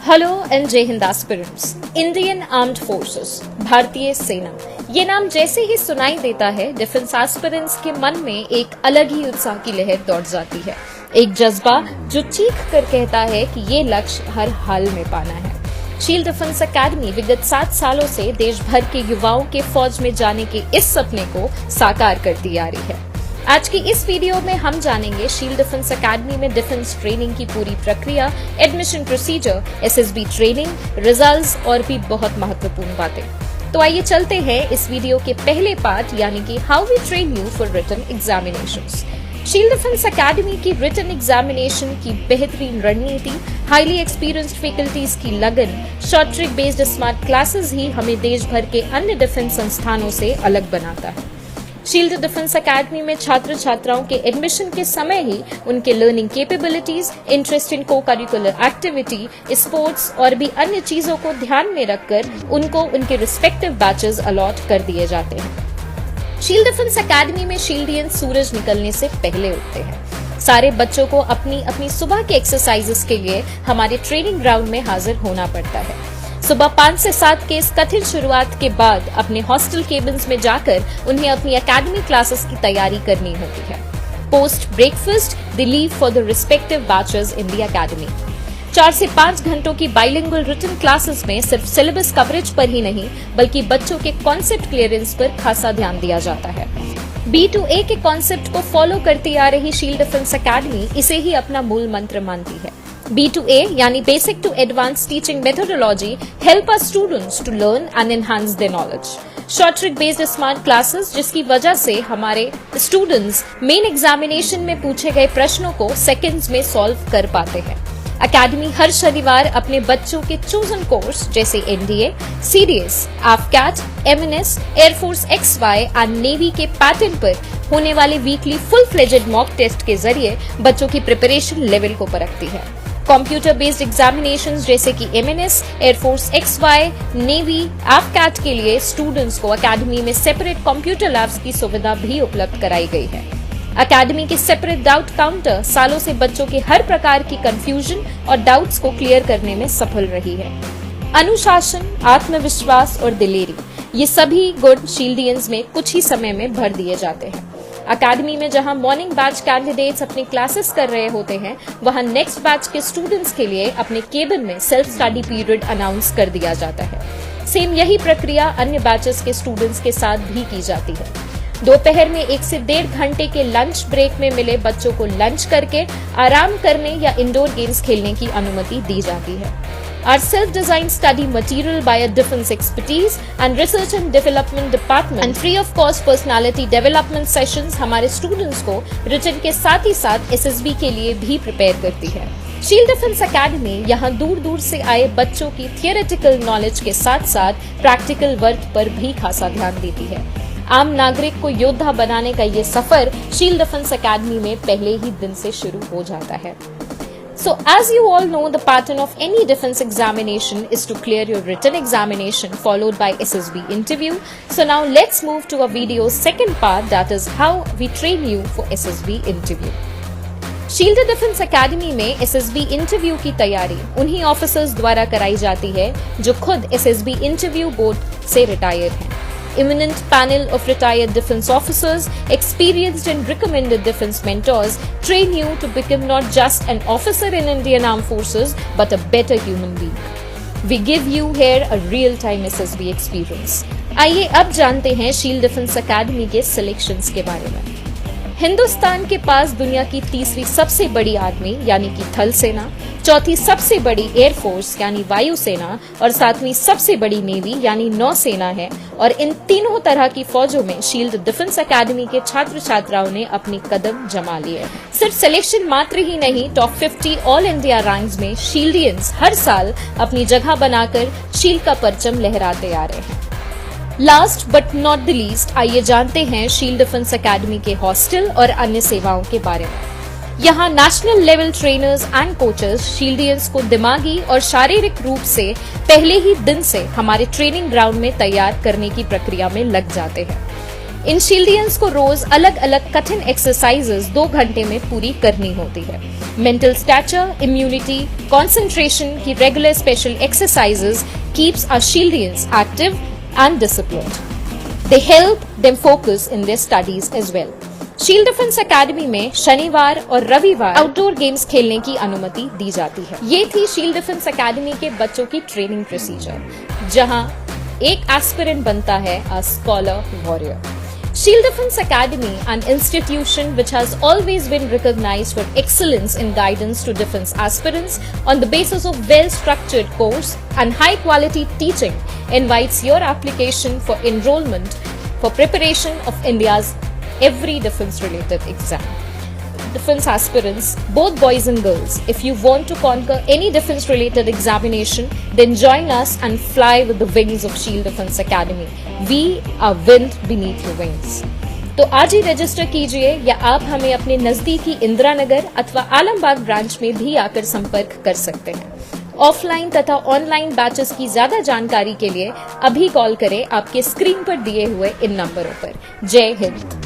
Hello and जय Hind aspirants. Indian armed forces, भारतीय सेना, ये नाम जैसे ही सुनाई देता है डिफेंस एस्पिरेंट्स के मन में एक अलग ही उत्साह की लहर दौड़ जाती है। एक जज्बा जो चीख कर कहता है कि ये लक्ष्य हर हाल में पाना है। शील्ड डिफेंस एकेडमी विगत 7 सालों से देश भर के युवाओं के फौज में जाने के इस सपने को साकार करती आ रही है। आज की इस वीडियो में हम जानेंगे शील्ड डिफेंस एकेडमी में डिफेंस ट्रेनिंग की पूरी प्रक्रिया, admission procedure, SSB training, results और भी बहुत महत्वपूर्ण बातें। तो आइए चलते हैं इस वीडियो के पहले पार्ट यानी कि how we train you for written examinations. Shield Defence Academy की रिटन एग्जामिनेशन की बेहतरीन रणनीति, हाईली एक्सपीरियंस्ड फैकल्टीज की लगन, short trick based smart classes ही हमें देश भर के अन्य डिफेंस संस्थानों से अलग बनाता है। शील्ड डिफेंस एकेडमी में छात्र छात्राओं के एडमिशन के समय ही उनके लर्निंग कैपेबिलिटीज, इंटरेस्ट इन को करिकुलर एक्टिविटी, स्पोर्ट्स और भी अन्य चीजों को ध्यान में रखकर उनको उनके रिस्पेक्टिव बैचेस अलॉट कर दिए जाते हैं। शील्ड डिफेंस एकेडमी में शील्डियंस सूरज निकलने से पहले उठते हैं। सारे बच्चों को अपनी अपनी सुबह के एक्सरसाइजेस के लिए हमारे ट्रेनिंग ग्राउंड में हाजिर होना पड़ता है। सुबह 5 से 7 के इस कठिन शुरुआत के बाद अपने हॉस्टल केबिन्स में जाकर उन्हें अपनी एकेडमी क्लासेस की तैयारी करनी होती है। Post breakfast they leave for the respective batches in the academy. 4 से 5 घंटों की बाइलिंगुअल रिटन क्लासेस में सिर्फ सिलेबस कवरेज पर ही नहीं बल्कि बच्चों के कॉन्सेप्ट क्लियरेंस पर खासा ध्यान दिया जाता है। B2A के कॉन्सेप्ट को फॉलो करती आ रही शील्ड डिफेंस एकेडमी इसे ही अपना मूल मंत्र मानती है। B2A यानी basic to advance teaching methodology help our students to learn and enhance their knowledge. Short trick based smart classes जिसकी वजह से हमारे स्टूडेंट्स मेन एग्जामिनेशन में पूछे गए प्रश्नों को सेकंड्स में सॉल्व कर पाते हैं। एकेडमी हर शनिवार अपने बच्चों के चूजन कोर्स जैसे NDA, CDS, AFCAT, MNS, air force XY and navy के पैटर्न पर होने वाले weekly full fledged mock test के जरिए बच्चों की प्रिपरेशन लेवल को परखती है। कंप्यूटर बेस्ड एग्जामिनेशंस जैसे कि MNS, air force XY, navy, AFCAT के लिए स्टूडेंट्स को एकेडमी में सेपरेट कंप्यूटर लैब्स की सुविधा भी उपलब्ध कराई गई है। एकेडमी के सेपरेट डाउट काउंटर सालों से बच्चों के हर प्रकार की कंफ्यूजन और डाउट्स को क्लियर करने में सफल रही है। अनुशासन, आत्मविश्वास और दिलेरी, ये सभी गुण शील्डियंस में कुछ ही समय में भर दिए जाते हैं। एकेडमी में जहां मॉर्निंग बैच कैंडिडेट्स अपनी क्लासेस कर रहे होते हैं वहां नेक्स्ट बैच के स्टूडेंट्स के लिए अपने केबिन में सेल्फ स्टडी पीरियड अनाउंस कर दिया जाता है। सेम यही प्रक्रिया अन्य बैचेस के स्टूडेंट्स के साथ भी की जाती है। दोपहर में 1 से 1.5 घंटे के लंच ब्रेक में मिले बच्चों को लंच करके आराम करने या इंडोर गेम्स खेलने की अनुमति दी जाती है। Our self-designed study material by a defense expertise and research and development department and free of cost personality development sessions हमारे स्टूडेंट्स को रिटन के साथ ही साथ SSB के लिए भी प्रिपेयर करती है। शील्ड डिफेंस एकेडमी यहाँ दूर दूर से आए बच्चों की थियोरेटिकल नॉलेज के साथ साथ प्रैक्टिकल वर्क पर भी खासा ध्यान देती है। आम नागरिक को योद्धा बनाने का ये सफर शील्ड डिफेंस एकेडमी में पहले ही दिन से शुरू हो जाता है। So as you all know, the pattern of any defense examination is to clear your written examination followed by SSB interview. So now let's move to a video's second part, that is how we train you for SSB interview. Shield Defence Academy में SSB interview की तैयारी उन्हीं officers द्वारा कराई जाती है जो खुद SSB इंटरव्यू बोर्ड से रिटायर हैं। Eminent panel of retired defense officers, experienced and recommended defense mentors train you to become not just an officer in Indian Armed Forces but a better human being. We give you here a real-time SSB experience. आइए अब जानते हैं Shield Defence Academy के selections के बारे में। हिंदुस्तान के पास दुनिया की तीसरी सबसे बड़ी आर्मी यानी कि थल सेना, चौथी सबसे बड़ी एयरफोर्स यानी वायु सेना और 7वीं सबसे बड़ी नेवी यानी नौसेना है और इन तीनों तरह की फौजों में शील्ड डिफेंस एकेडमी के छात्र छात्राओं ने अपनी कदम जमा लिए। सिर्फ सिलेक्शन मात्र ही नहीं, टॉप 50 ऑल इंडिया रैंक्स में शील्डियंस हर साल अपनी जगह बनाकर शील्ड का परचम लहराते आ रहे हैं। Last but not the least, आइए जानते हैं शील्ड डिफेंस एकेडमी के हॉस्टल और अन्य सेवाओं के बारे में। यहाँ national level trainers and coaches Shieldians को दिमागी और शारीरिक रूप से पहले ही दिन से हमारे ट्रेनिंग ग्राउंड में तैयार करने की प्रक्रिया में लग जाते हैं। इन शील्डियंस को रोज अलग अलग कठिन एक्सरसाइजेस 2 घंटे में पूरी करनी होती है। मेंटल स्टैचर, इम्यूनिटी, कंसंट्रेशन की regular special exercises keeps our Shieldians active and disciplined. They help them focus in their studies as well. Shield Defence Academy में शनिवार और रविवार आउटडोर गेम्स खेलने की अनुमति दी जाती है। ये थी शील्ड डिफेंस एकेडमी के बच्चों की ट्रेनिंग प्रोसीजर, जहां एक एस्पिरेंट बनता है a scholar warrior. Shield Defense Academy, an institution which has always been recognized for excellence in guidance to defense aspirants on the basis of well-structured course and high-quality teaching, invites your application for enrollment for preparation of India's every defense-related exam. Defense aspirants, both boys and girls, if you want to conquer any defense-related examination, then join us and fly with the wings of Shield Defense Academy. We are wind beneath your wings. तो आज ही register कीजिए या आप हमें अपने नजदीकी इंदिरा नगर अथवा Alambagh branch में भी आकर संपर्क कर सकते हैं। ऑफलाइन तथा ऑनलाइन बैचेस की ज्यादा जानकारी के लिए अभी कॉल करें आपके स्क्रीन पर दिए हुए इन नंबरों पर। जय हिंद।